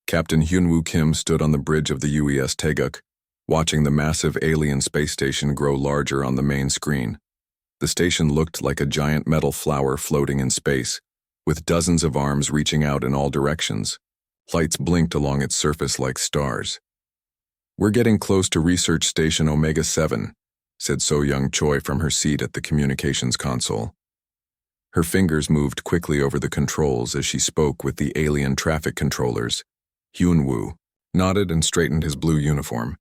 Captain Hyunwoo Kim stood on the bridge of the UES Taeguk, watching the massive alien space station grow larger on the main screen. The station looked like a giant metal flower floating in space, with dozens of arms reaching out in all directions. Lights blinked along its surface like stars. "We're getting close to Research Station Omega 7, said So-Young Choi from her seat at the communications console. Her fingers moved quickly over the controls as she spoke with the alien traffic controllers. Hyunwoo nodded and straightened his blue uniform.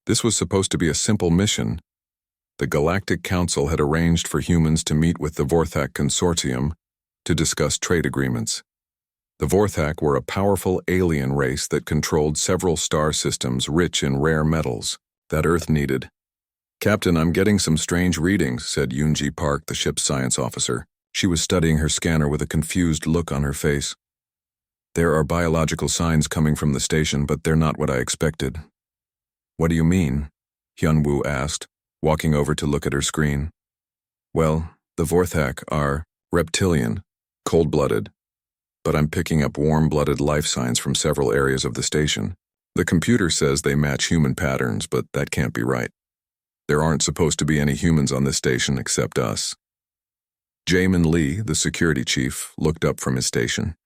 This was supposed to be a simple mission. The Galactic Council had arranged for humans to meet with the Vorthak Consortium to discuss trade agreements. The Vorthak were a powerful alien race that controlled several star systems rich in rare metals that Earth needed. "Captain, I'm getting some strange readings," said Yoonji Park, the ship's science officer. She was studying her scanner with a confused look on her face. "There are biological signs coming from the station, but they're not what I expected." "What do you mean?" Hyunwoo asked, walking over to look at her screen. "Well, the Vorthak are reptilian, cold-blooded, but I'm picking up warm-blooded life signs from several areas of the station. The computer says they match human patterns, but that can't be right. There aren't supposed to be any humans on this station except us." Jamin Lee, the security chief, looked up from his station.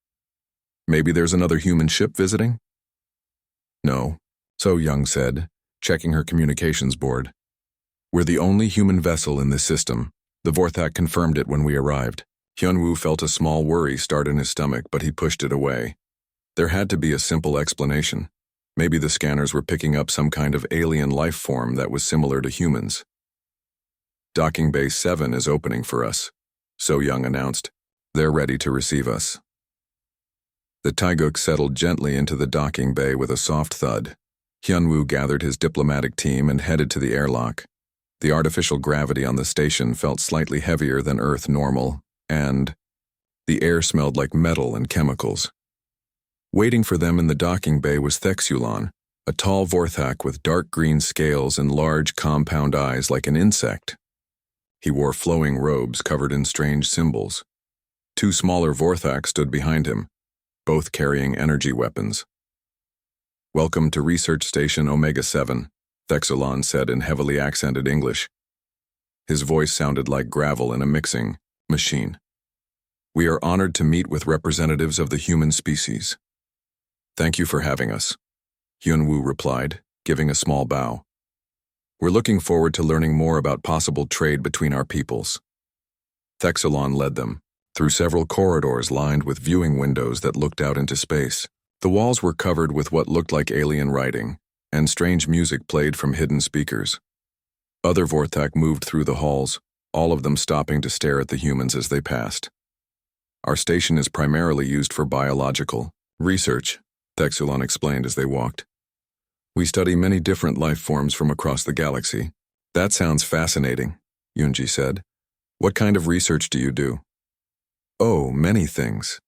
"Maybe there's another human ship visiting?" "No," So Young said, checking her communications board. "We're the only human vessel in this system. The Vorthak confirmed it when we arrived." Hyunwoo felt a small worry start in his stomach, but he pushed it away. There had to be a simple explanation. Maybe the scanners were picking up some kind of alien life form that was similar to humans. "Docking Bay 7 is opening for us," So Young announced. "They're ready to receive us." The Taeguk settled gently into the docking bay with a soft thud. Hyunwoo gathered his diplomatic team and headed to the airlock. The artificial gravity on the station felt slightly heavier than Earth normal, and the air smelled like metal and chemicals. Waiting for them in the docking bay was Thexulon, a tall Vorthak with dark green scales and large compound eyes like an insect. He wore flowing robes covered in strange symbols. Two smaller Vorthak stood behind him, both carrying energy weapons. "Welcome to Research Station Omega 7, Thexulon said in heavily accented English. His voice sounded like gravel in a mixing machine. "We are honored to meet with representatives of the human species." "Thank you for having us," Hyunwoo replied, giving a small bow. "We're looking forward to learning more about possible trade between our peoples." Thexulon led them through several corridors lined with viewing windows that looked out into space. The walls were covered with what looked like alien writing, and strange music played from hidden speakers. Other Vorthak moved through the halls, all of them stopping to stare at the humans as they passed. "Our station is primarily used for biological research," Thexulon explained as they walked. "We study many different life forms from across the galaxy." "That sounds fascinating," Yoonji said. "What kind of research do you do?" "Oh, many things.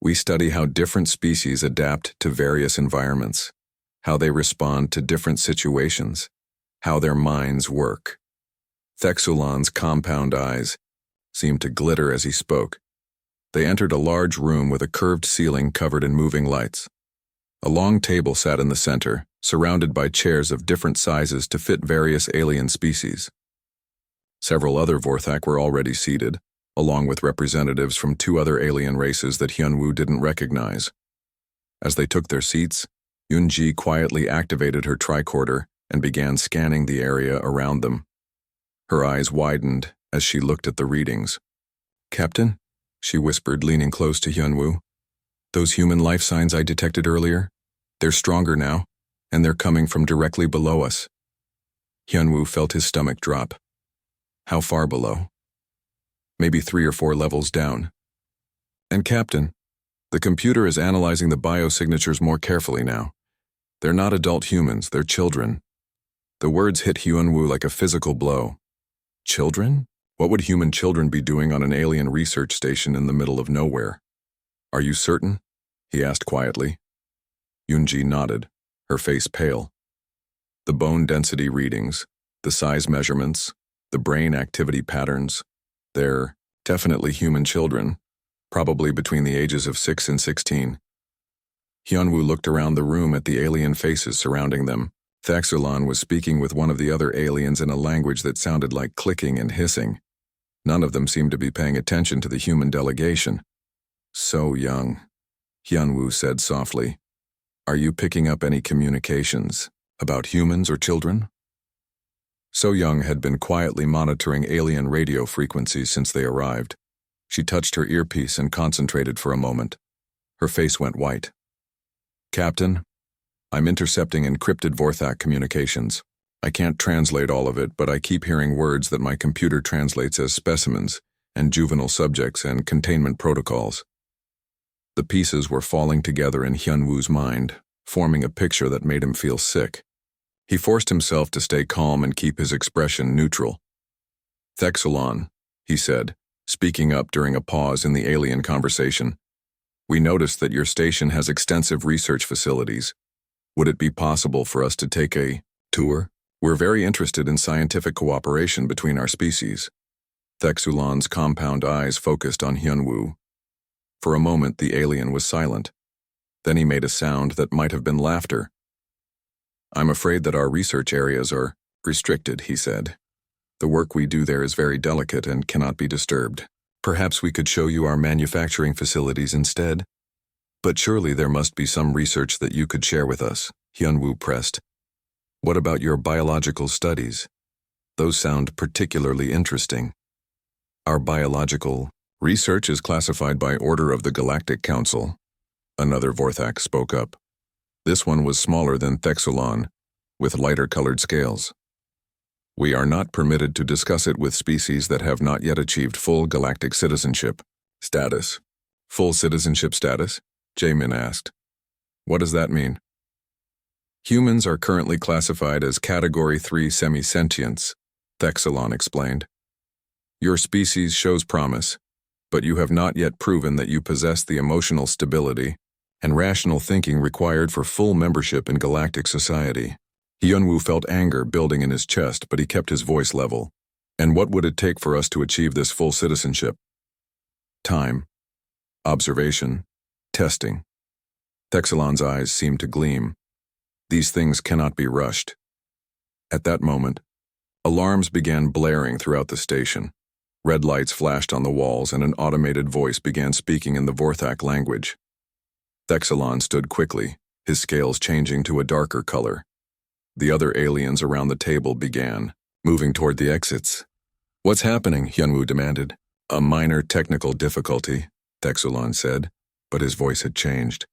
We study how different species adapt to various environments, how they respond to different situations, how their minds work." Thexulon's compound eyes seemed to glitter as he spoke. They entered a large room with a curved ceiling covered in moving lights. A long table sat in the center, surrounded by chairs of different sizes to fit various alien species. Several other Vorthak were already seated, along with representatives from two other alien races that Hyunwoo didn't recognize. As they took their seats, Yoonji quietly activated her tricorder and began scanning the area around them. Her eyes widened as she looked at the readings. "Captain," she whispered, leaning close to Hyunwoo, "those human life signs I detected earlier, they're stronger now, and they're coming from directly below us." Hyunwoo felt his stomach drop. "How far below?" "Maybe 3 or 4 levels down." "And Captain, the computer is analyzing the biosignatures more carefully now. They're not adult humans, they're children." The words hit Hyunwoo like a physical blow. Children? What would human children be doing on an alien research station in the middle of nowhere? "Are you certain?" he asked quietly. Yoonji nodded, her face pale. The bone density readings, the size measurements, the brain activity patterns, they're definitely human children, probably between the ages of 6 and 16. Hyunwoo looked around the room at the alien faces surrounding them. Thexulon was speaking with one of the other aliens in a language that sounded like clicking and hissing. None of them seemed to be paying attention to the human delegation. "So young," Hyunwoo said softly. "Are you picking up any communications about humans or children?" So Young had been quietly monitoring alien radio frequencies since they arrived. She touched her earpiece and concentrated for a moment. Her face went white. "Captain, I'm intercepting encrypted Vorthak communications. I can't translate all of it, but I keep hearing words that my computer translates as specimens and juvenile subjects and containment protocols." The pieces were falling together in Hyunwoo's mind, forming a picture that made him feel sick. He forced himself to stay calm and keep his expression neutral. "Thexulon," he said, speaking up during a pause in the alien conversation. "We noticed that your station has extensive research facilities. Would it be possible for us to take a tour? We're very interested in scientific cooperation between our species." Thexulon's compound eyes focused on Hyunwoo. For a moment, the alien was silent. Then he made a sound that might have been laughter. "I'm afraid that our research areas are restricted," he said. "The work we do there is very delicate and cannot be disturbed. Perhaps we could show you our manufacturing facilities instead." "But surely there must be some research that you could share with us," Hyunwoo pressed. "What about your biological studies? Those sound particularly interesting." "Our biological research is classified by order of the Galactic Council," another Vorthak spoke up. This one was smaller than Thexulon, with lighter-colored scales. "We are not permitted to discuss it with species that have not yet achieved full galactic citizenship status." "Full citizenship status?" Jaemin asked. "What does that mean?" "Humans are currently classified as Category 3 semi-sentients," Thexulon explained. "Your species shows promise, but you have not yet proven that you possess the emotional stability and rational thinking required for full membership in galactic society." Hyunwoo felt anger building in his chest, but he kept his voice level. "And what would it take for us to achieve this full citizenship?" "Time, observation, testing." Thexulon's eyes seemed to gleam. "These things cannot be rushed." At that moment, alarms began blaring throughout the station. Red lights flashed on the walls and an automated voice began speaking in the Vorthak language. Thexulon stood quickly, his scales changing to a darker color. The other aliens around the table began, moving toward the exits. "What's happening?" Hyunwoo demanded. "A minor technical difficulty," Thexulon said, but his voice had changed.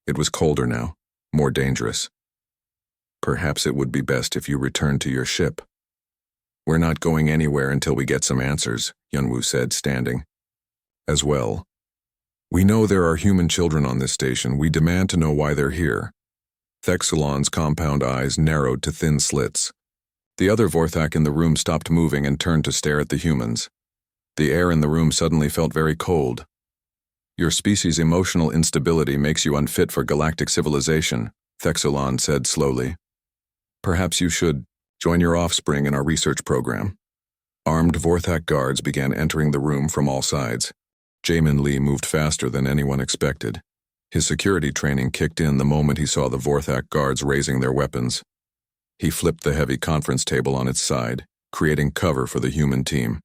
It was colder now, more dangerous. "Perhaps it would be best if you returned to your ship." "We're not going anywhere until we get some answers," Hyunwoo said, standing. "As well. We know there are human children on this station. We demand to know why they're here." Thexulon's compound eyes narrowed to thin slits. The other Vorthak in the room stopped moving and turned to stare at the humans. The air in the room suddenly felt very cold. "Your species' emotional instability makes you unfit for galactic civilization," Thexulon said slowly. "Perhaps you should join your offspring in our research program." Armed Vorthak guards began entering the room from all sides. Jaemin Lee moved faster than anyone expected. His security training kicked in the moment he saw the Vorthak guards raising their weapons. He flipped the heavy conference table on its side, creating cover for the human team.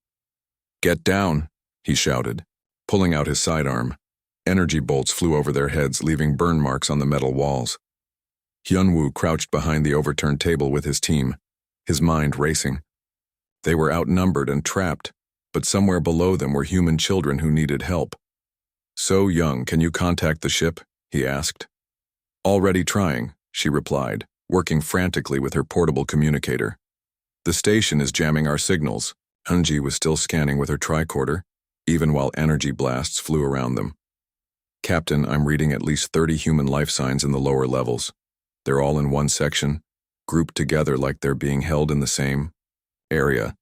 "Get down," he shouted, pulling out his sidearm. Energy bolts flew over their heads, leaving burn marks on the metal walls. Hyunwoo crouched behind the overturned table with his team, his mind racing. They were outnumbered and trapped, but somewhere below them were human children who needed help. "So Young, can you contact the ship?" he asked. "Already trying," she replied, working frantically with her portable communicator. "The station is jamming our signals." Hunji was still scanning with her tricorder, even while energy blasts flew around them. "Captain, I'm reading at least 30 human life signs in the lower levels. They're all in one section, grouped together like they're being held in the same area.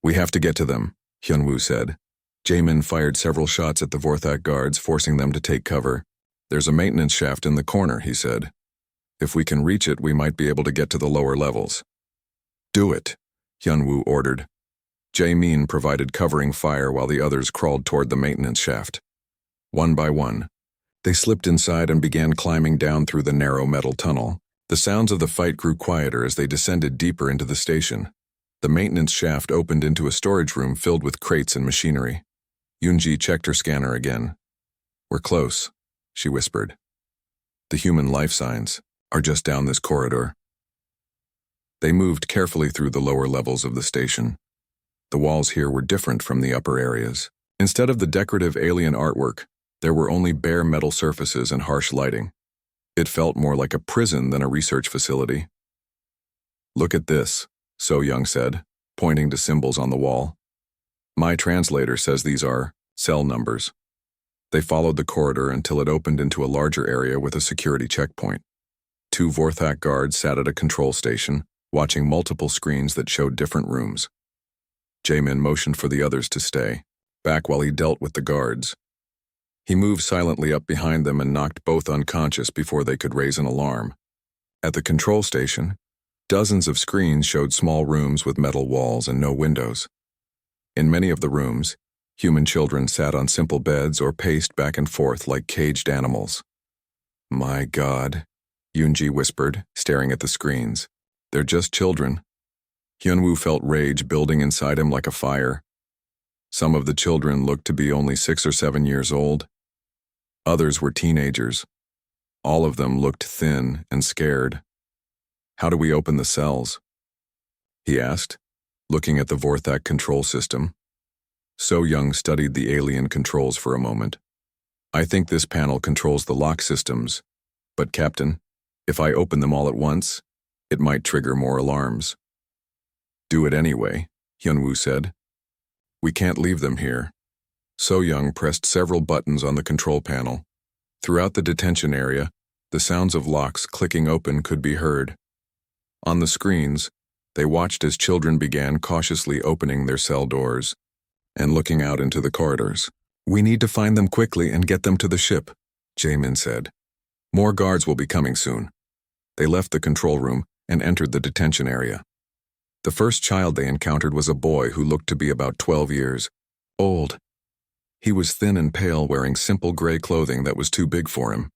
We have to get to them," Hyunwoo said. Jaemin fired several shots at the Vorthak guards, forcing them to take cover. "There's a maintenance shaft in the corner," he said. "If we can reach it, we might be able to get to the lower levels." "Do it," Hyunwoo ordered. Jaemin provided covering fire while the others crawled toward the maintenance shaft. One by one, They slipped inside and began climbing down through the narrow metal tunnel. The sounds of the fight grew quieter as they descended deeper into the station. The maintenance shaft opened into a storage room filled with crates and machinery. Yunji checked her scanner again. "We're close," she whispered. "The human life signs are just down this corridor." They moved carefully through the lower levels of the station. The walls here were different from the upper areas. Instead of the decorative alien artwork, there were only bare metal surfaces and harsh lighting. It felt more like a prison than a research facility. "Look at this," So Young said, pointing to symbols on the wall. "My translator says these are cell numbers." They followed the corridor until it opened into a larger area with a security checkpoint. 2 Vorthak guards sat at a control station, watching multiple screens that showed different rooms. Jamin motioned for the others to stay back while he dealt with the guards. He moved silently up behind them and knocked both unconscious before they could raise an alarm. At the control station, dozens of screens showed small rooms with metal walls and no windows. In many of the rooms, human children sat on simple beds or paced back and forth like caged animals. "My God," Yunji whispered, staring at the screens. "They're just children." Hyunwoo felt rage building inside him like a fire. Some of the children looked to be only 6 or 7 years old. Others were teenagers. All of them looked thin and scared. "How do we open the cells?" he asked, looking at the Vorthak control system. So Young studied the alien controls for a moment. "I think this panel controls the lock systems, but Captain, if I open them all at once, it might trigger more alarms." "Do it anyway," Hyunwoo said. "We can't leave them here." So Young pressed several buttons on the control panel. Throughout the detention area, the sounds of locks clicking open could be heard. On the screens, they watched as children began cautiously opening their cell doors and looking out into the corridors. "We need to find them quickly and get them to the ship," Jamin said. "More guards will be coming soon." They left the control room and entered the detention area. The first child they encountered was a boy who looked to be about 12 years old. He was thin and pale, wearing simple gray clothing that was too big for him.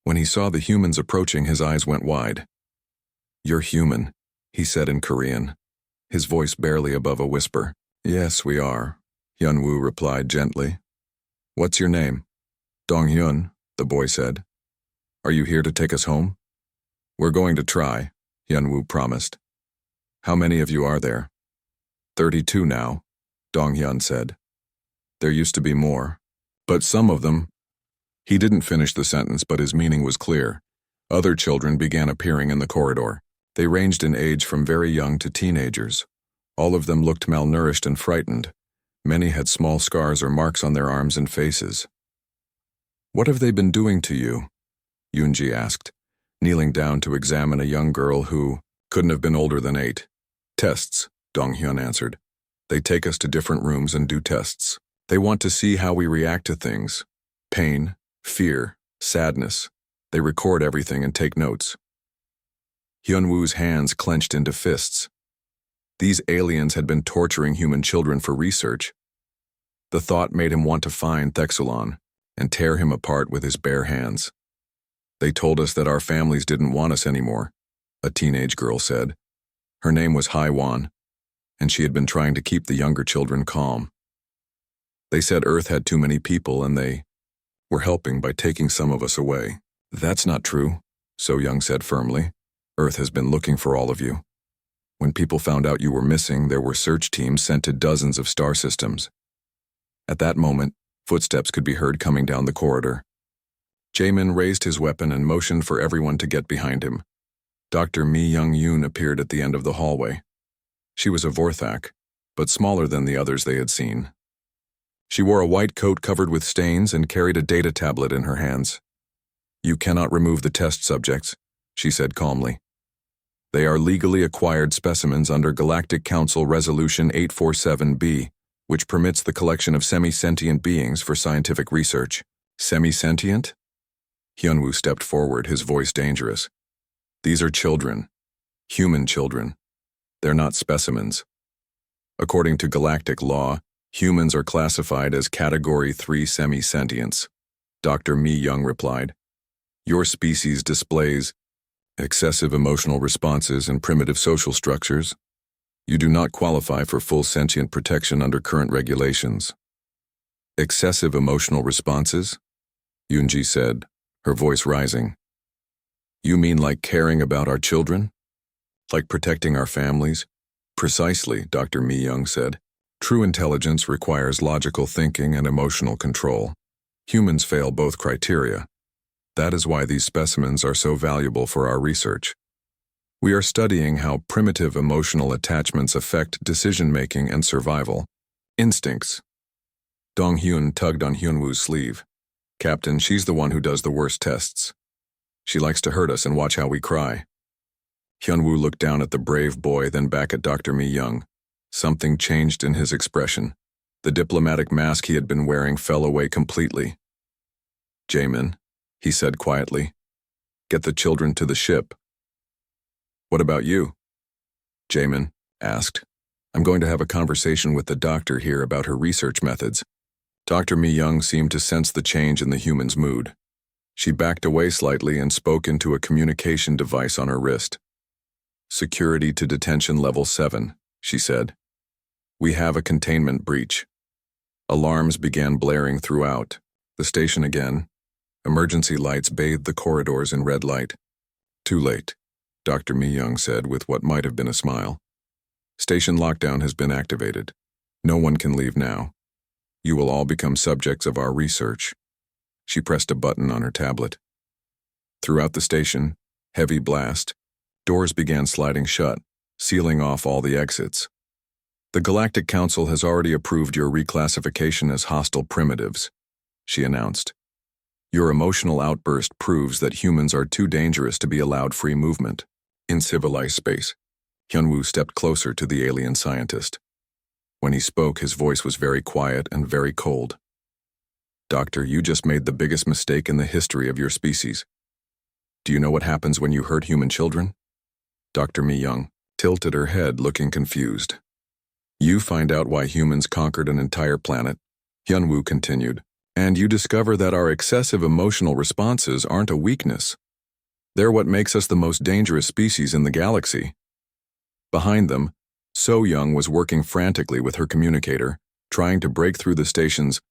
When he saw the humans approaching, his eyes went wide. "You're human," he said in Korean, his voice barely above a whisper. "Yes, we are," Hyunwoo replied gently. "What's your name?" "Dong-hyun," the boy said. "Are you here to take us home?" "We're going to try," Hyunwoo promised. "How many of you are there?" 32 now, Dong-hyun said. "There used to be more, but some of them—" He didn't finish the sentence, but his meaning was clear. Other children began appearing in the corridor. They ranged in age from very young to teenagers. All of them looked malnourished and frightened. Many had small scars or marks on their arms and faces. "What have they been doing to you?" Yunji asked, kneeling down to examine a young girl who couldn't have been older than 8. "Tests," Dong-hyun answered. "They take us to different rooms and do tests. They want to see how we react to things. Pain, fear, sadness. They record everything and take notes." Hyunwoo's hands clenched into fists. These aliens had been torturing human children for research. The thought made him want to find Thexulon and tear him apart with his bare hands. "They told us that our families didn't want us anymore," a teenage girl said. Her name was Haiwan, and she had been trying to keep the younger children calm. "They said Earth had too many people and they were helping by taking some of us away." "That's not true," So Young said firmly. "Earth has been looking for all of you. When people found out you were missing, there were search teams sent to dozens of star systems." At that moment, footsteps could be heard coming down the corridor. Jamin raised his weapon and motioned for everyone to get behind him. Dr. Mi Young-yoon appeared at the end of the hallway. She was a Vorthak, but smaller than the others they had seen. She wore a white coat covered with stains and carried a data tablet in her hands. "You cannot remove the test subjects," she said calmly. "They are legally acquired specimens under Galactic Council Resolution 847B, which permits the collection of semi-sentient beings for scientific research." "Semi-sentient?" Hyunwoo stepped forward, his voice dangerous. "These are children. Human children. They're not specimens. According to galactic law, humans are classified as Category 3 semi-sentients. Dr. Mi Young replied. Your species displays excessive emotional responses and primitive social structures. You do not qualify for full sentient protection under current regulations. Excessive emotional responses? Yunji said, her voice rising. You mean like caring about our children? Like protecting our families? Precisely, Dr. Mi Young said. True intelligence requires logical thinking and emotional control. Humans fail both criteria. That is why these specimens are so valuable for our research. We are studying how primitive emotional attachments affect decision-making and survival. Instincts. Dong Hyun tugged on Hyunwoo's sleeve. Captain, she's the one who does the worst tests. She likes to hurt us and watch how we cry. Hyunwoo looked down at the brave boy, then back at Dr. Mi Young. Something changed in his expression. The diplomatic mask he had been wearing fell away completely. Jaemin, he said quietly, get the children to the ship. What about you? Jaemin asked. I'm going to have a conversation with the doctor here about her research methods. Dr. Mi Young seemed to sense the change in the human's mood. She backed away slightly and spoke into a communication device on her wrist. Security to detention level 7, she said. We have a containment breach. Alarms began blaring throughout. The station again. Emergency lights bathed the corridors in red light. Too late, Dr. Mi Young said with what might have been a smile. Station lockdown has been activated. No one can leave now. You will all become subjects of our research. She pressed a button on her tablet. Throughout the station, heavy blast, doors began sliding shut, sealing off all the exits. The Galactic Council has already approved your reclassification as hostile primitives, she announced. Your emotional outburst proves that humans are too dangerous to be allowed free movement. In civilized space, Hyunwoo stepped closer to the alien scientist. When he spoke, his voice was very quiet and very cold. Doctor, you just made the biggest mistake in the history of your species. Do you know what happens when you hurt human children? Dr. Mi Young tilted her head, looking confused. You find out why humans conquered an entire planet, Hyunwoo continued, and you discover that our excessive emotional responses aren't a weakness. They're what makes us the most dangerous species in the galaxy. Behind them, So Young was working frantically with her communicator, trying to break through the station's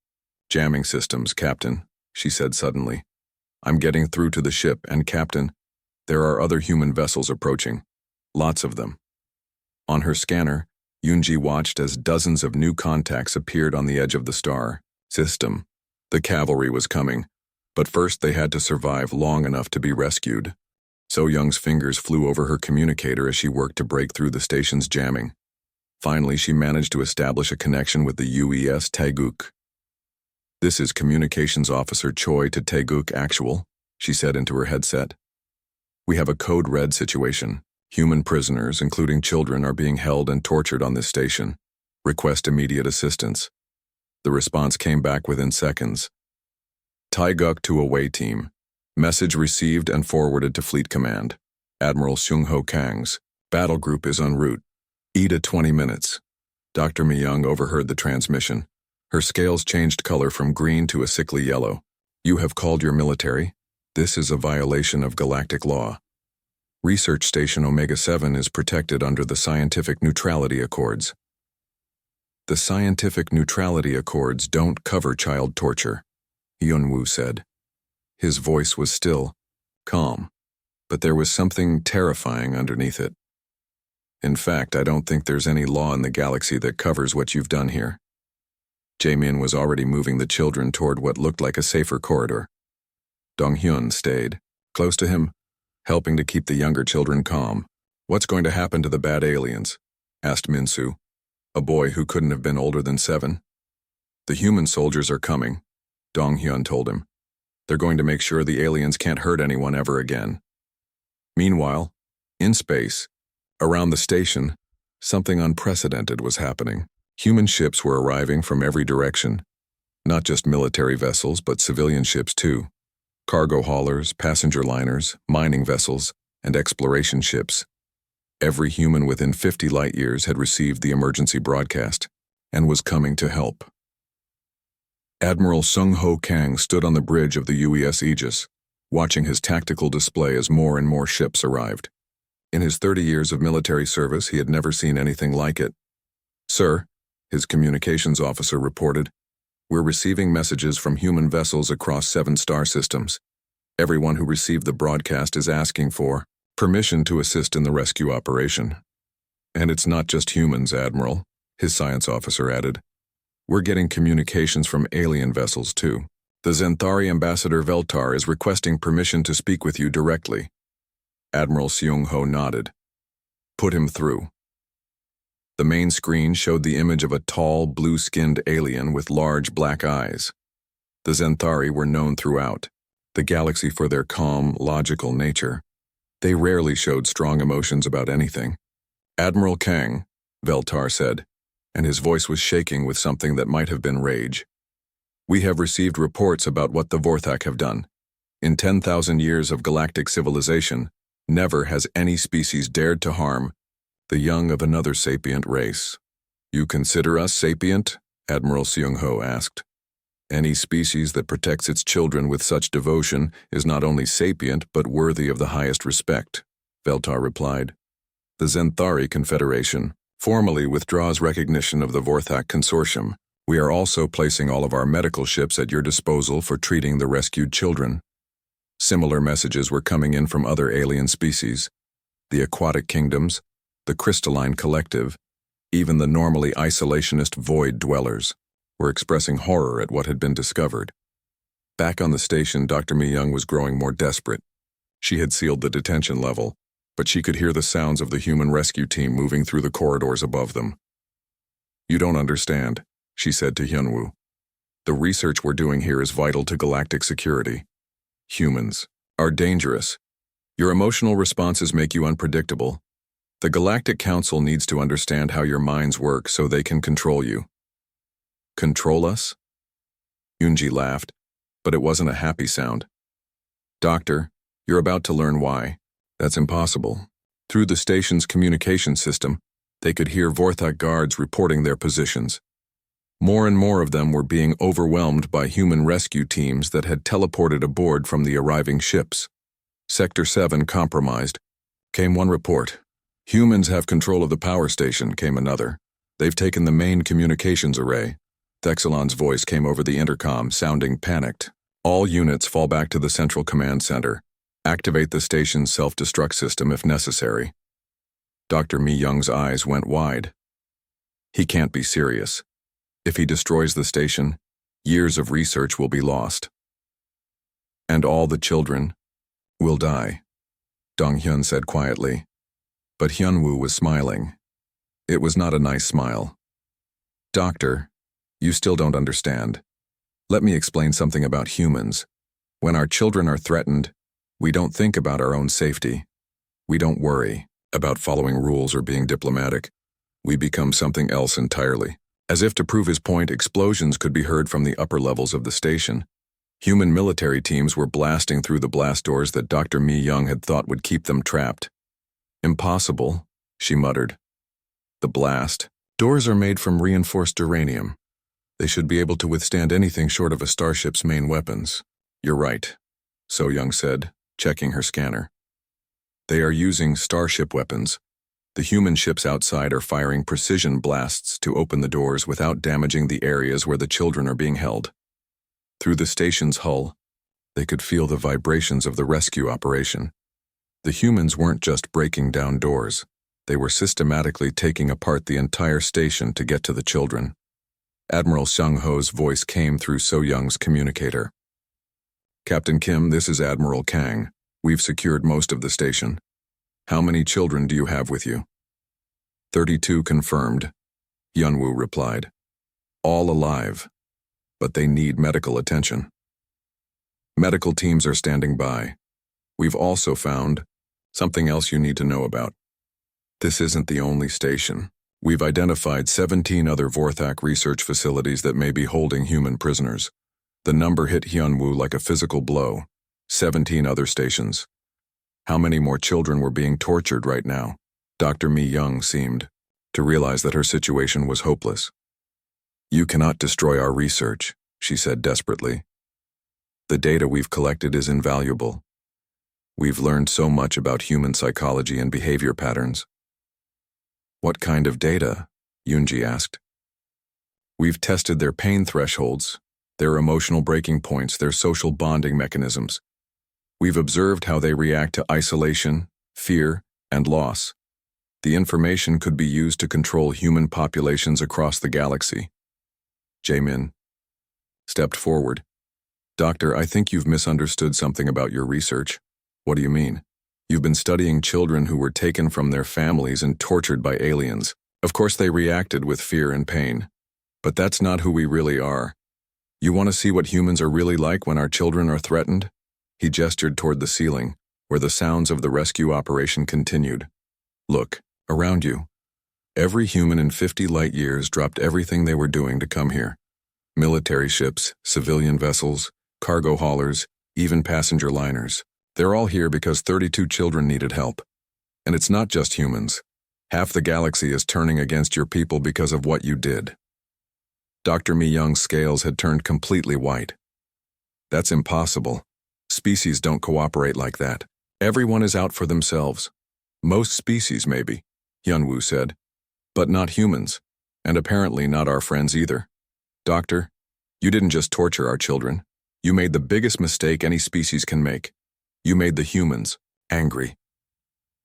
jamming systems, Captain, she said suddenly. I'm getting through to the ship, and Captain, there are other human vessels approaching. Lots of them. On her scanner, Yunji watched as dozens of new contacts appeared on the edge of the star system. The cavalry was coming, but first they had to survive long enough to be rescued. So Young's fingers flew over her communicator as she worked to break through the station's jamming. Finally, she managed to establish a connection with the UES Taeguk. This is Communications Officer Choi to Taeguk Actual, she said into her headset. We have a code red situation. Human prisoners, including children, are being held and tortured on this station. Request immediate assistance. The response came back within seconds. Taeguk to away team. Message received and forwarded to Fleet Command. Admiral Seung-ho Kang's battle group is en route. ETA 20 minutes. Dr. Mi Young overheard the transmission. Her scales changed color from green to a sickly yellow. You have called your military? This is a violation of galactic law. Research Station Omega-7 is protected under the Scientific Neutrality Accords. The Scientific Neutrality Accords don't cover child torture, Hyunwoo said. His voice was still, calm, but there was something terrifying underneath it. In fact, I don't think there's any law in the galaxy that covers what you've done here. Jaemin was already moving the children toward what looked like a safer corridor. Dong-hyun stayed, close to him, helping to keep the younger children calm. What's going to happen to the bad aliens? Asked Min-soo, a boy who couldn't have been older than 7. The human soldiers are coming, Dong-hyun told him. They're going to make sure the aliens can't hurt anyone ever again. Meanwhile, in space, around the station, something unprecedented was happening. Human ships were arriving from every direction. Not just military vessels, but civilian ships too. Cargo haulers, passenger liners, mining vessels, and exploration ships. Every human within 50 light-years had received the emergency broadcast and was coming to help. Admiral Sung-Ho Kang stood on the bridge of the UES Aegis, watching his tactical display as more and more ships arrived. In his 30 years of military service, he had never seen anything like it. "Sir," his communications officer reported, "we're receiving messages from human vessels across 7 star systems. Everyone who received the broadcast is asking for permission to assist in the rescue operation." "And it's not just humans, Admiral," his science officer added. "We're getting communications from alien vessels, too. The Zenthari Ambassador Veltar is requesting permission to speak with you directly." Admiral Seung-ho nodded. "Put him through." The main screen showed the image of a tall, blue-skinned alien with large black eyes. The Zenthari were known throughout the galaxy for their calm, logical nature. They rarely showed strong emotions about anything. "Admiral Kang," Veltar said, and his voice was shaking with something that might have been rage. "We have received reports about what the Vorthak have done. In 10,000 years of galactic civilization, never has any species dared to harm the young of another sapient race." "You consider us sapient?" Admiral Seung-ho asked. "Any species that protects its children with such devotion is not only sapient but worthy of the highest respect," Veltar replied. "The Zenthari Confederation formally withdraws recognition of the Vorthak Consortium. We are also placing all of our medical ships at your disposal for treating the rescued children." Similar messages were coming in from other alien species. The aquatic kingdoms, the crystalline collective, even the normally isolationist void dwellers were expressing horror at what had been discovered. Back on the station, Dr. Mi-young was growing more desperate. She had sealed the detention level, but she could hear the sounds of the human rescue team moving through the corridors above them. "You don't understand," she said to Hyunwoo. "The research we're doing here is vital to galactic security. Humans are dangerous. Your emotional responses make you unpredictable. The Galactic Council needs to understand how your minds work so they can control you." "Control us?" Yoonji laughed, but it wasn't a happy sound. "Doctor, you're about to learn why. That's impossible." Through the station's communication system, they could hear Vorthak guards reporting their positions. More and more of them were being overwhelmed by human rescue teams that had teleported aboard from the arriving ships. "Sector 7 compromised," came one report. "Humans have control of the power station," came another. "They've taken the main communications array." Thexelon's voice came over the intercom, sounding panicked. "All units fall back to the central command center. Activate the station's self-destruct system if necessary." Dr. Mi-young's eyes went wide. He can't be serious. If he destroys the station, years of research will be lost. "And all the children will die," Dong-hyun said quietly. But Hyunwoo was smiling. It was not a nice smile. "Doctor, you still don't understand. Let me explain something about humans. When our children are threatened, we don't think about our own safety. We don't worry about following rules or being diplomatic. We become something else entirely." As if to prove his point, explosions could be heard from the upper levels of the station. Human military teams were blasting through the blast doors that Dr. Mi-young had thought would keep them trapped. "Impossible," she muttered. "The blast doors are made from reinforced uranium. They should be able to withstand anything short of a starship's main weapons." "You're right," So-young said, checking her scanner. "They are using starship weapons. The human ships outside are firing precision blasts to open the doors without damaging the areas where the children are being held." Through the station's hull, they could feel the vibrations of the rescue operation. The humans weren't just breaking down doors. They were systematically taking apart the entire station to get to the children. Admiral Sung-ho's voice came through So-young's communicator. "Captain Kim, this is Admiral Kang. We've secured most of the station. How many children do you have with you?" 32 confirmed, Hyunwoo replied. "All alive, but they need medical attention. Medical teams are standing by. We've also found something else you need to know about. This isn't the only station. We've identified 17 other Vorthak research facilities that may be holding human prisoners." The number hit Hyunwoo like a physical blow. 17 other stations. How many more children were being tortured right now? Dr. Mi-young seemed to realize that her situation was hopeless. "You cannot destroy our research," she said desperately. The data we've collected is invaluable. We've learned so much about human psychology and behavior patterns. What kind of data? Yunji asked. We've tested their pain thresholds, their emotional breaking points, their social bonding mechanisms. We've observed how they react to isolation, fear, and loss. The information could be used to control human populations across the galaxy. Jaemin stepped forward. Doctor, I think you've misunderstood something about your research. What do you mean? You've been studying children who were taken from their families and tortured by aliens. Of course they reacted with fear and pain. But that's not who we really are. You want to see what humans are really like when our children are threatened? He gestured toward the ceiling, where the sounds of the rescue operation continued. Look, around you. Every human in 50 light years dropped everything they were doing to come here. Military ships, civilian vessels, cargo haulers, even passenger liners. They're all here because 32 children needed help. And it's not just humans. Half the galaxy is turning against your people because of what you did. Dr. Mi Young's scales had turned completely white. That's impossible. Species don't cooperate like that. Everyone is out for themselves. Most species, maybe, Hyunwoo said. But not humans. And apparently not our friends either. Doctor, you didn't just torture our children. You made the biggest mistake any species can make. You made the humans angry.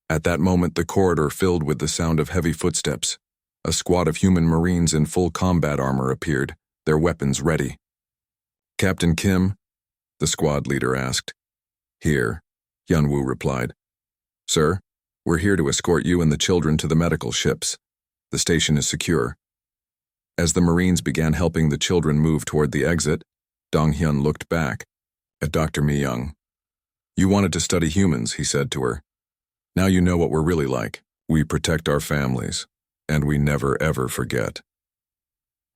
At that moment, the corridor filled with the sound of heavy footsteps. A squad of human Marines in full combat armor appeared, their weapons ready. Captain Kim? The squad leader asked. Here, Hyunwoo replied. Sir, we're here to escort you and the children to the medical ships. The station is secure. As the Marines began helping the children move toward the exit, Dong-hyun looked back at Dr. Mi Young. You wanted to study humans, he said to her. Now you know what we're really like. We protect our families, and we never ever forget.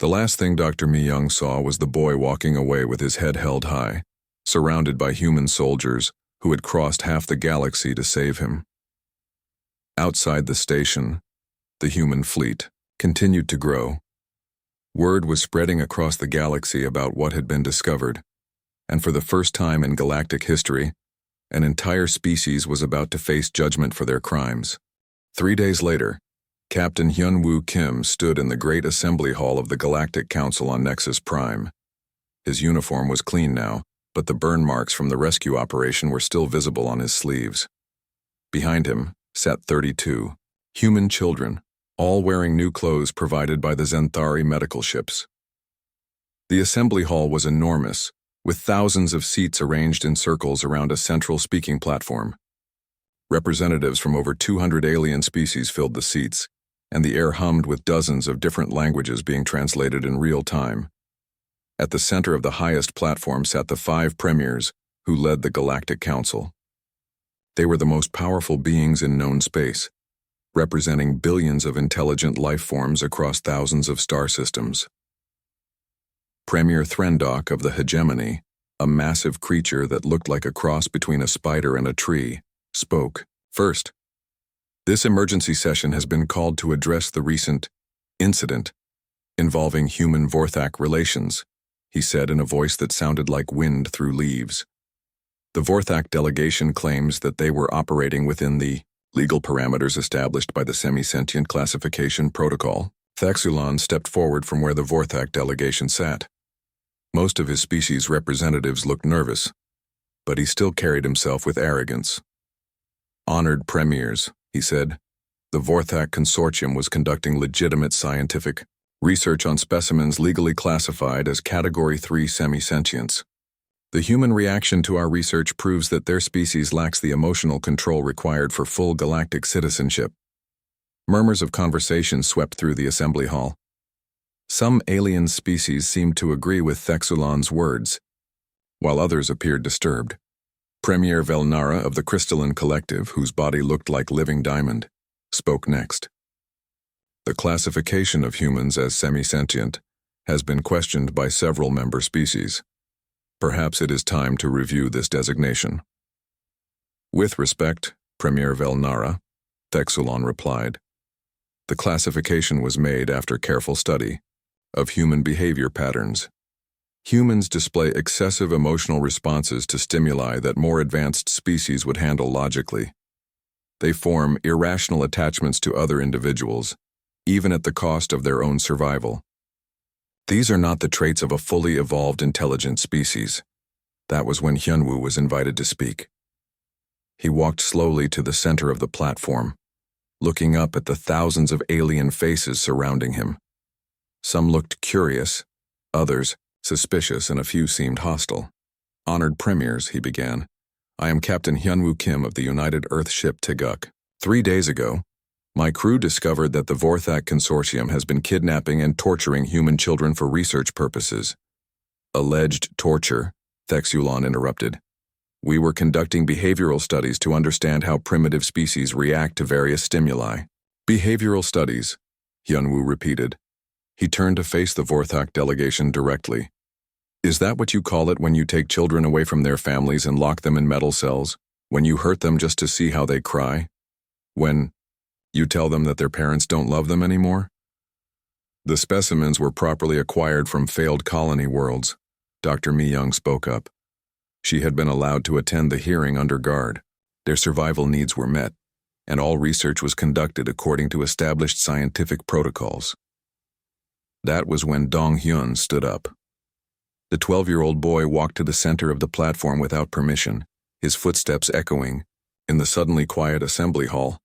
The last thing Dr. Mi Young saw was the boy walking away with his head held high, surrounded by human soldiers who had crossed half the galaxy to save him. Outside the station, the human fleet continued to grow. Word was spreading across the galaxy about what had been discovered, and for the first time in galactic history, an entire species was about to face judgment for their crimes. 3 days later, Captain Hyunwoo Kim stood in the great assembly hall of the Galactic Council on Nexus Prime. His uniform was clean now, but the burn marks from the rescue operation were still visible on his sleeves. Behind him sat 32 human children, all wearing new clothes provided by the Zenthari medical ships. The assembly hall was enormous, with thousands of seats arranged in circles around a central speaking platform. Representatives from over 200 alien species filled the seats, and the air hummed with dozens of different languages being translated in real time. At the center of the highest platform sat the 5 premiers who led the Galactic Council. They were the most powerful beings in known space, representing billions of intelligent life forms across thousands of star systems. Premier Threndok of the Hegemony, a massive creature that looked like a cross between a spider and a tree, spoke. First, this emergency session has been called to address the recent incident involving human Vorthak relations, he said in a voice that sounded like wind through leaves. The Vorthak delegation claims that they were operating within the legal parameters established by the semi-sentient classification protocol. Thexulon stepped forward from where the Vorthak delegation sat. Most of his species' representatives looked nervous, but he still carried himself with arrogance. Honored premiers, he said, the Vorthak Consortium was conducting legitimate scientific research on specimens legally classified as Category 3 semi-sentients. The human reaction to our research proves that their species lacks the emotional control required for full galactic citizenship. Murmurs of conversation swept through the assembly hall. Some alien species seemed to agree with Thexulon's words, while others appeared disturbed. Premier Velnara of the Crystalline Collective, whose body looked like living diamond, spoke next. The classification of humans as semi-sentient has been questioned by several member species. Perhaps it is time to review this designation. With respect, Premier Velnara, Thexulon replied. The classification was made after careful study of human behavior patterns. Humans display excessive emotional responses to stimuli that more advanced species would handle logically. They form irrational attachments to other individuals, even at the cost of their own survival. These are not the traits of a fully evolved intelligent species. That was when Hyunwoo was invited to speak. He walked slowly to the center of the platform, looking up at the thousands of alien faces surrounding him. Some looked curious, others suspicious, and a few seemed hostile. "Honored premiers," he began. "I am Captain Hyunwoo Kim of the United Earth ship Taeguk. 3 days ago, my crew discovered that the Vorthak Consortium has been kidnapping and torturing human children for research purposes." "Alleged torture," Thexulon interrupted. "We were conducting behavioral studies to understand how primitive species react to various stimuli." "Behavioral studies," Hyunwoo repeated. He turned to face the Vorthak delegation directly. "Is that what you call it when you take children away from their families and lock them in metal cells? When you hurt them just to see how they cry? When you tell them that their parents don't love them anymore?" "The specimens were properly acquired from failed colony worlds," Dr. Mi-young spoke up. She had been allowed to attend the hearing under guard. Their survival needs were met, and all research was conducted according to established scientific protocols. That was when Dong-hyun stood up. The 12-year-old boy walked to the center of the platform without permission, his footsteps echoing in the suddenly quiet assembly hall.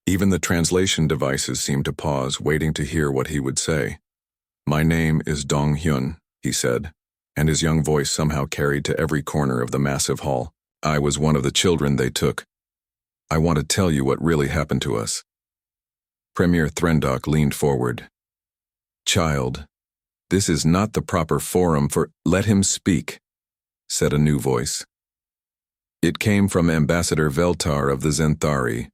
Even the translation devices seemed to pause, waiting to hear what he would say. "My name is Dong-hyun," he said, and his young voice somehow carried to every corner of the massive hall. "I was one of the children they took. I want to tell you what really happened to us." Premier Threndok leaned forward. "Child, this is not the proper forum for—" "Let him speak," said a new voice. It came from Ambassador Veltar of the Zenthari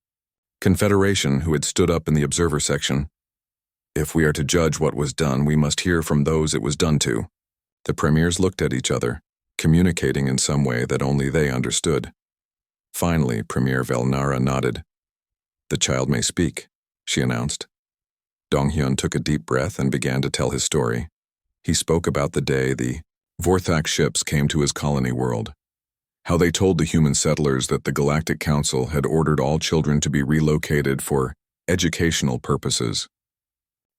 Confederation, who had stood up in the observer section. "If we are to judge what was done, we must hear from those it was done to." The premiers looked at each other, communicating in some way that only they understood. Finally, Premier Velnara nodded. "The child may speak," she announced. Dong-hyun took a deep breath and began to tell his story. He spoke about the day the Vorthak ships came to his colony world, how they told the human settlers that the Galactic Council had ordered all children to be relocated for educational purposes,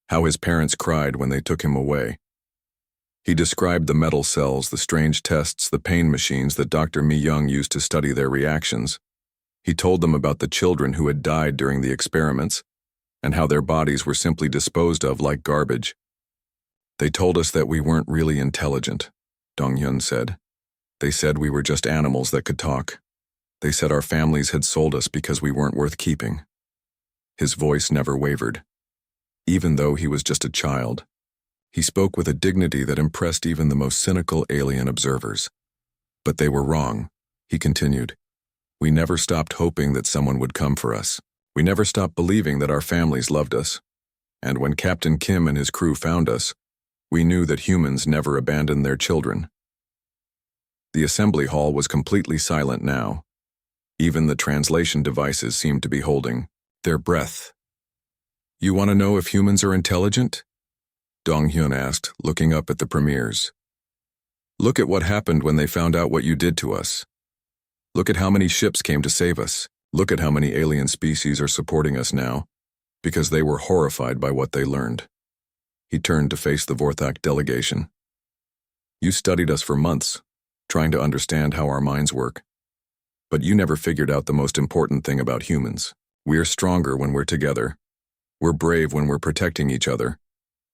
how his parents cried when they took him away. He described the metal cells, the strange tests, the pain machines that Dr. Mi-young used to study their reactions. He told them about the children who had died during the experiments, and how their bodies were simply disposed of like garbage. "They told us that we weren't really intelligent," Dong-hyun said. "They said we were just animals that could talk. They said our families had sold us because we weren't worth keeping." His voice never wavered. Even though he was just a child, he spoke with a dignity that impressed even the most cynical alien observers. "But they were wrong," he continued. "We never stopped hoping that someone would come for us. We never stopped believing that our families loved us. And when Captain Kim and his crew found us, we knew that humans never abandoned their children." The assembly hall was completely silent now. Even the translation devices seemed to be holding their breath. "You want to know if humans are intelligent?" Dong-hyun asked, looking up at the premiers. "Look at what happened when they found out what you did to us. Look at how many ships came to save us. Look at how many alien species are supporting us now, because they were horrified by what they learned." He turned to face the Vorthak delegation. "You studied us for months, trying to understand how our minds work. But you never figured out the most important thing about humans. We're stronger when we're together. We're brave when we're protecting each other.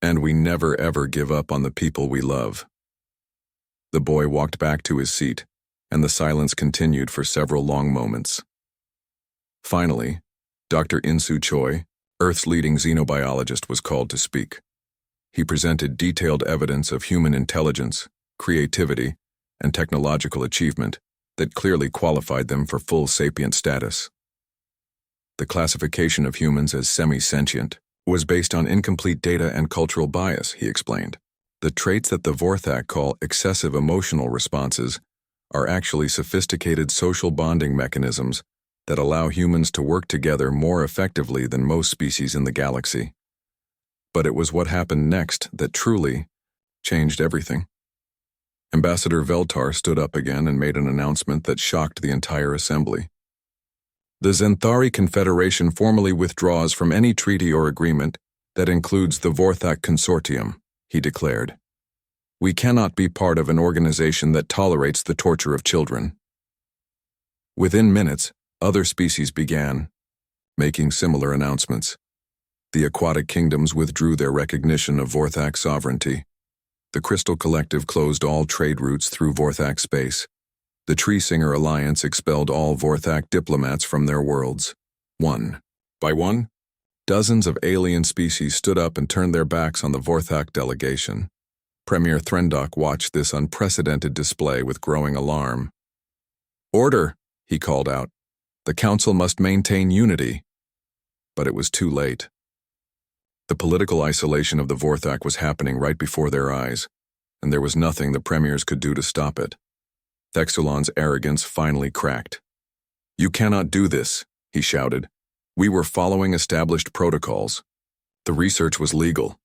And we never ever give up on the people we love." The boy walked back to his seat, and the silence continued for several long moments. Finally, Dr. In-soo Choi, Earth's leading xenobiologist, was called to speak. He presented detailed evidence of human intelligence, creativity, and technological achievement that clearly qualified them for full sapient status. The classification of humans as semi-sentient was based on incomplete data and cultural bias, he explained. The traits that the Vorthak call excessive emotional responses are actually sophisticated social bonding mechanisms that allow humans to work together more effectively than most species in the galaxy. But it was what happened next that truly changed everything. Ambassador Veltar stood up again and made an announcement that shocked the entire assembly. The Zenthari Confederation formally withdraws from any treaty or agreement that includes the Vorthak Consortium, he declared. We cannot be part of an organization that tolerates the torture of children. Within minutes, other species began making similar announcements. The aquatic kingdoms withdrew their recognition of Vorthak sovereignty. The Crystal Collective closed all trade routes through Vorthak space. The Tree Singer Alliance expelled all Vorthak diplomats from their worlds. One by one, dozens of alien species stood up and turned their backs on the Vorthak delegation. Premier Threndok watched this unprecedented display with growing alarm. "Order," he called out. "The Council must maintain unity." But it was too late. The political isolation of the Vorthak was happening right before their eyes, and there was nothing the premiers could do to stop it. Thexulon's arrogance finally cracked. "You cannot do this," he shouted. "We were following established protocols. The research was legal."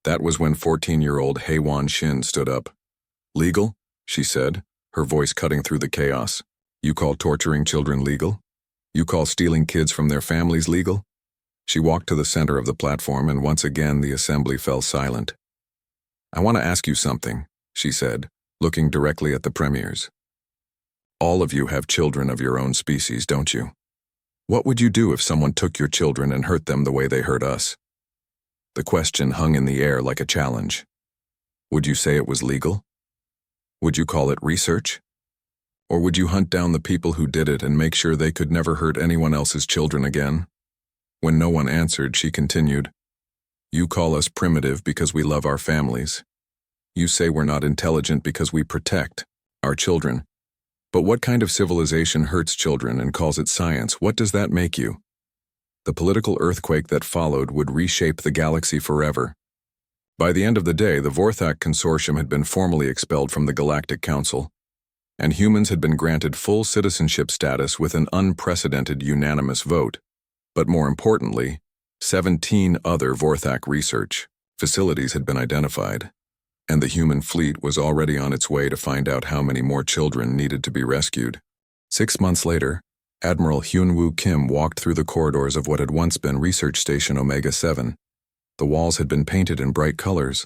That was when 14-year-old Heiwan Shin stood up. "Legal?" she said, her voice cutting through the chaos. "You call torturing children legal? You call stealing kids from their families legal?" She walked to the center of the platform, and once again the assembly fell silent. "I want to ask you something," she said, looking directly at the premiers. "All of you have children of your own species, don't you? What would you do if someone took your children and hurt them the way they hurt us?" The question hung in the air like a challenge. Would you say it was legal? Would you call it research? Or would you hunt down the people who did it and make sure they could never hurt anyone else's children again? When no one answered, she continued, "You call us primitive because we love our families. You say we're not intelligent because we protect our children. But what kind of civilization hurts children and calls it science? What does that make you?" The political earthquake that followed would reshape the galaxy forever. By the end of the day, the Vorthak Consortium had been formally expelled from the Galactic Council, and humans had been granted full citizenship status with an unprecedented unanimous vote. But more importantly, 17 other Vorthak research facilities had been identified, and the human fleet was already on its way to find out how many more children needed to be rescued. 6 months later, Admiral Hyunwoo Kim walked through the corridors of what had once been Research Station Omega-7. The walls had been painted in bright colors,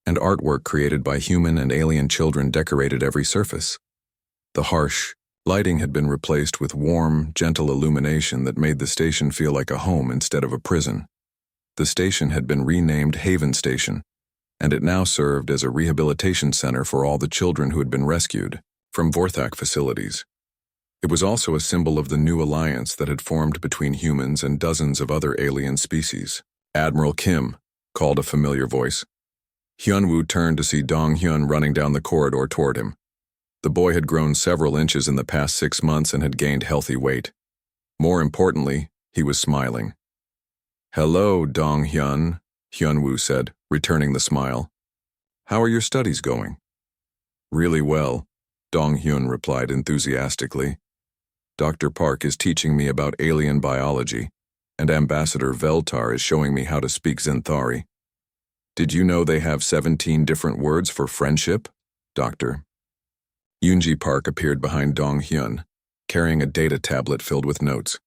and artwork created by human and alien children decorated every surface. The harsh lighting had been replaced with warm, gentle illumination that made the station feel like a home instead of a prison. The station had been renamed Haven Station, and it now served as a rehabilitation center for all the children who had been rescued from Vorthak facilities. It was also a symbol of the new alliance that had formed between humans and dozens of other alien species. "Admiral Kim," called a familiar voice. Hyunwoo turned to see Dong Hyun running down the corridor toward him. The boy had grown several inches in the past 6 months and had gained healthy weight. More importantly, he was smiling. "Hello, Dong Hyun," Hyunwoo said, returning the smile. "How are your studies going?" "Really well," Dong Hyun replied enthusiastically. "Dr. Park is teaching me about alien biology, and Ambassador Veltar is showing me how to speak Zenthari. Did you know they have 17 different words for friendship, Doctor?" Yoonji Park appeared behind Dong Hyun, carrying a data tablet filled with notes.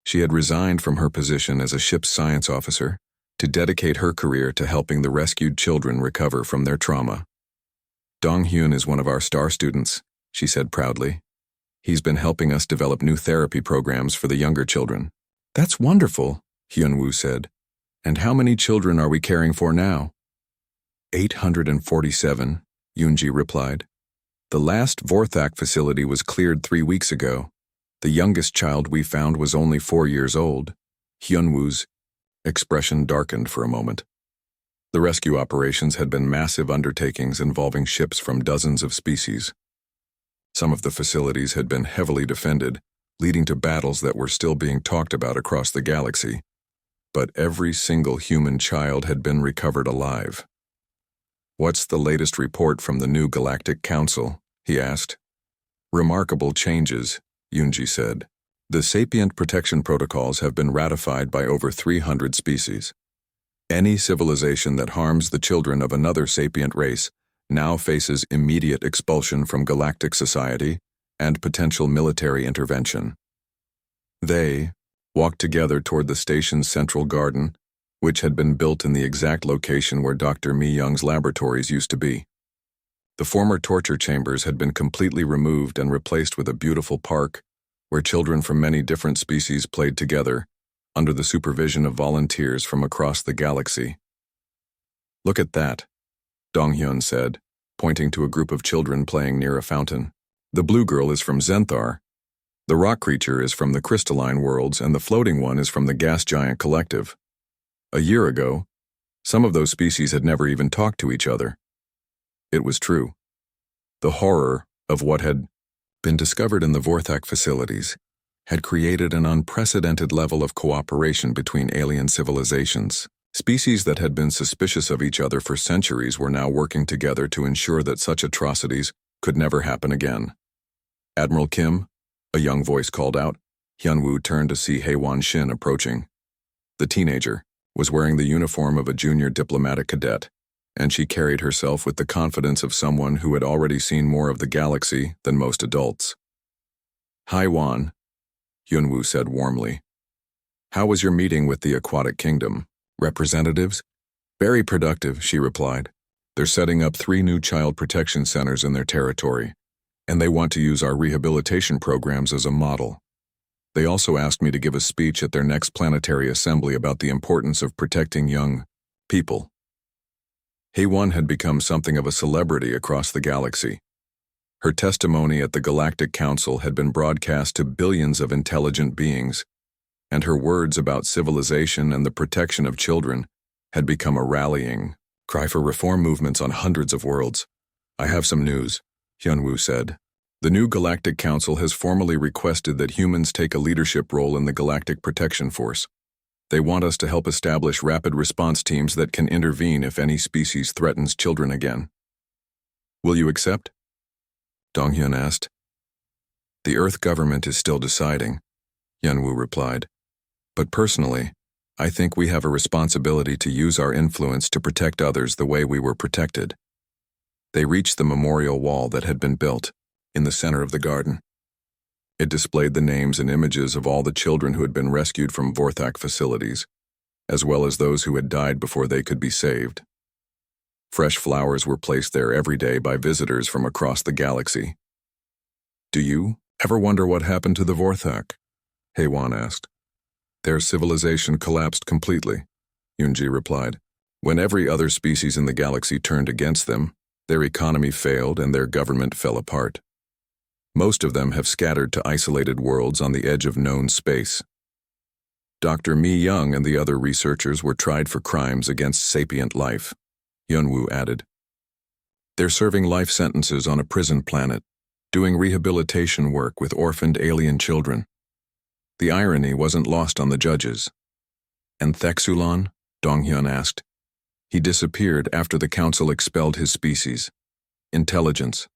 She had resigned from her position as a ship's science officer to dedicate her career to helping the rescued children recover from their trauma. "Dong Hyun is one of our star students," she said proudly. "He's been helping us develop new therapy programs for the younger children." "That's wonderful," Hyunwoo said. "And how many children are we caring for now?" 847, Yoonji replied. "The last Vorthak facility was cleared 3 weeks ago. The youngest child we found was only 4 years old." Hyunwoo's expression darkened for a moment. The rescue operations had been massive undertakings involving ships from dozens of species. Some of the facilities had been heavily defended, leading to battles that were still being talked about across the galaxy. But every single human child had been recovered alive. "What's the latest report from the new Galactic Council?" he asked. "Remarkable changes," Yoonji said. "The sapient protection protocols have been ratified by over 300 species. Any civilization that harms the children of another sapient race now faces immediate expulsion from galactic society and potential military intervention. They walked together toward the station's central garden, which had been built in the exact location where Dr. Mi Young's laboratories used to be. The former torture chambers had been completely removed and replaced with a beautiful park where children from many different species played together under the supervision of volunteers from across the galaxy. "Look at that," Donghyun said, pointing to a group of children playing near a fountain. "The blue girl is from Zenthar, the rock creature is from the crystalline worlds, and the floating one is from the gas giant collective. A year ago, some of those species had never even talked to each other." It was true. The horror of what had been discovered in the Vorthak facilities had created an unprecedented level of cooperation between alien civilizations. Species that had been suspicious of each other for centuries were now working together to ensure that such atrocities could never happen again. "Admiral Kim," a young voice called out. Hyunwoo turned to see Haewon Shin approaching. The teenager was wearing the uniform of a junior diplomatic cadet, and she carried herself with the confidence of someone who had already seen more of the galaxy than most adults. "Haewon," Hyunwoo said warmly. "How was your meeting with the Aquatic Kingdom representatives?" "Very productive," she replied. "They're setting up 3 new child protection centers in their territory, and they want to use our rehabilitation programs as a model. They also asked me to give a speech at their next planetary assembly about the importance of protecting young people." Haewon had become something of a celebrity across the galaxy. Her testimony at the Galactic Council had been broadcast to billions of intelligent beings, and her words about civilization and the protection of children had become a rallying cry for reform movements on hundreds of worlds. "I have some news," Hyunwoo said. "The new Galactic Council has formally requested that humans take a leadership role in the Galactic Protection Force. They want us to help establish rapid response teams that can intervene if any species threatens children again." "Will you accept?" Donghyun asked. "The Earth government is still deciding," Hyunwoo replied. "But personally, I think we have a responsibility to use our influence to protect others the way we were protected." They reached the memorial wall that had been built in the center of the garden. It displayed the names and images of all the children who had been rescued from Vorthak facilities, as well as those who had died before they could be saved. Fresh flowers were placed there every day by visitors from across the galaxy. "Do you ever wonder what happened to the Vorthak?" Haewon asked. "Their civilization collapsed completely," Yoonji replied. "When every other species in the galaxy turned against them, their economy failed and their government fell apart. Most of them have scattered to isolated worlds on the edge of known space. Dr. Mi Young and the other researchers were tried for crimes against sapient life," Hyunwoo added. "They're serving life sentences on a prison planet, doing rehabilitation work with orphaned alien children. The irony wasn't lost on the judges." "And Thexulon?" Donghyun asked. "He disappeared after the council expelled his species. Intelligence.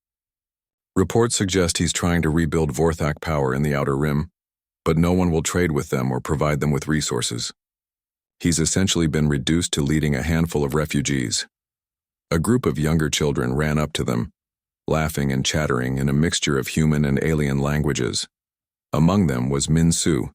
Reports suggest he's trying to rebuild Vorthak power in the Outer Rim, but no one will trade with them or provide them with resources. He's essentially been reduced to leading a handful of refugees." A group of younger children ran up to them, laughing and chattering in a mixture of human and alien languages. Among them was Min Soo,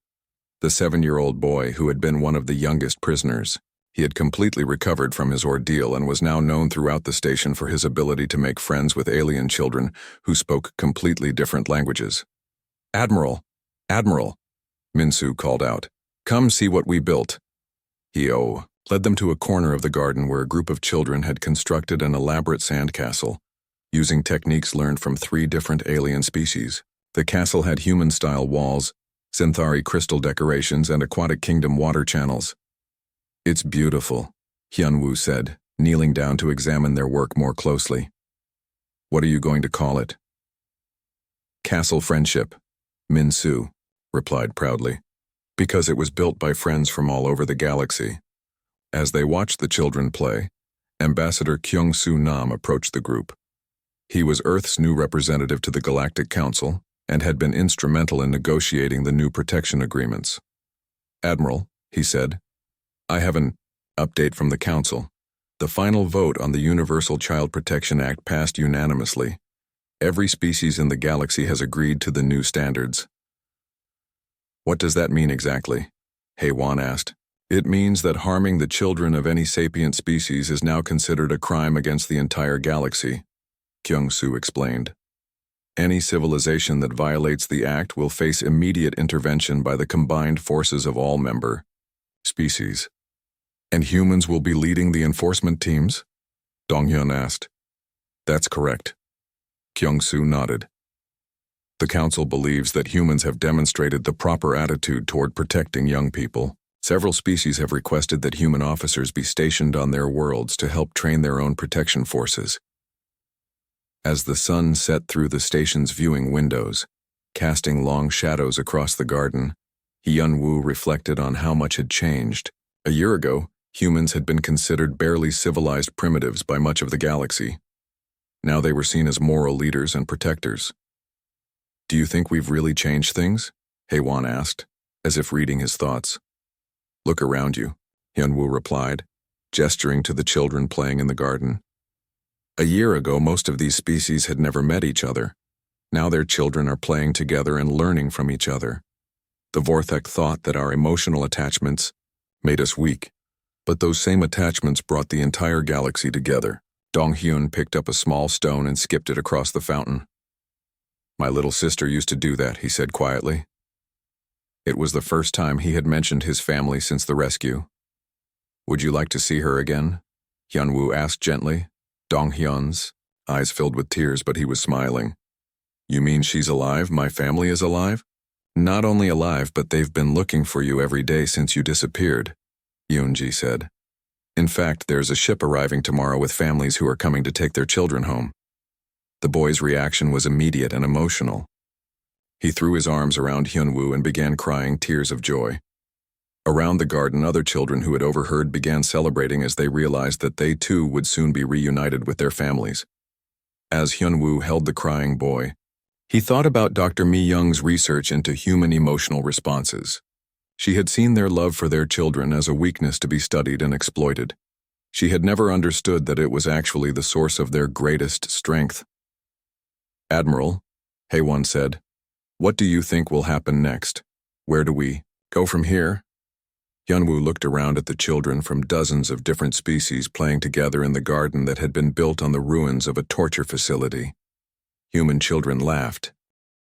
the 7-year-old boy who had been one of the youngest prisoners. He had completely recovered from his ordeal and was now known throughout the station for his ability to make friends with alien children who spoke completely different languages. "Admiral! Admiral!" Min-soo called out. "Come see what we built." He led them to a corner of the garden where a group of children had constructed an elaborate sandcastle, using techniques learned from 3 different alien species. The castle had human-style walls, Zenthari crystal decorations, and Aquatic Kingdom water channels. "It's beautiful," Hyunwoo said, kneeling down to examine their work more closely. "What are you going to call it?" "Castle Friendship," Min-soo replied proudly, "because it was built by friends from all over the galaxy." As they watched the children play, Ambassador Kyung-soo Nam approached the group. He was Earth's new representative to the Galactic Council and had been instrumental in negotiating the new protection agreements. "Admiral," he said, "I have an update from the Council. The final vote on the Universal Child Protection Act passed unanimously. Every species in the galaxy has agreed to the new standards. What does that mean exactly? HFY asked. It means that harming the children of any sapient species is now considered a crime against the entire galaxy, Kyung-soo explained. Any civilization that violates the act will face immediate intervention by the combined forces of all member species. And humans will be leading the enforcement teams? Dong-hyun asked. That's correct. Kyung-soo nodded. The Council believes that humans have demonstrated the proper attitude toward protecting young people. Several species have requested that human officers be stationed on their worlds to help train their own protection forces. As the sun set through the station's viewing windows, casting long shadows across the garden, Hyun-woo reflected on how much had changed. A year ago, humans had been considered barely civilized primitives by much of the galaxy. Now they were seen as moral leaders and protectors. Do you think we've really changed things? HFY asked, as if reading his thoughts. Look around you, Hyun-woo replied, gesturing to the children playing in the garden. A year ago, most of these species had never met each other. Now their children are playing together and learning from each other. The Vorthek thought that our emotional attachments made us weak, but those same attachments brought the entire galaxy together. Dong-hyun picked up a small stone and skipped it across the fountain. My little sister used to do that, he said quietly. It was the first time he had mentioned his family since the rescue. Would you like to see her again? Hyun-woo asked gently. Dong-hyun's eyes filled with tears, but he was smiling. You mean she's alive? My family is alive? Not only alive, but they've been looking for you every day since you disappeared, Yoonji said. In fact, there's a ship arriving tomorrow with families who are coming to take their children home. The boy's reaction was immediate and emotional. He threw his arms around Hyun-woo and began crying tears of joy. Around the garden, other children who had overheard began celebrating as they realized that they too would soon be reunited with their families. As Hyun-woo held the crying boy, he thought about Dr. Mi-young's research into human emotional responses. She had seen their love for their children as a weakness to be studied and exploited. She had never understood that it was actually the source of their greatest strength. Admiral, HFY said, what do you think will happen next? Where do we go from here? Hyun-woo looked around at the children from dozens of different species playing together in the garden that had been built on the ruins of a torture facility. Human children laughed,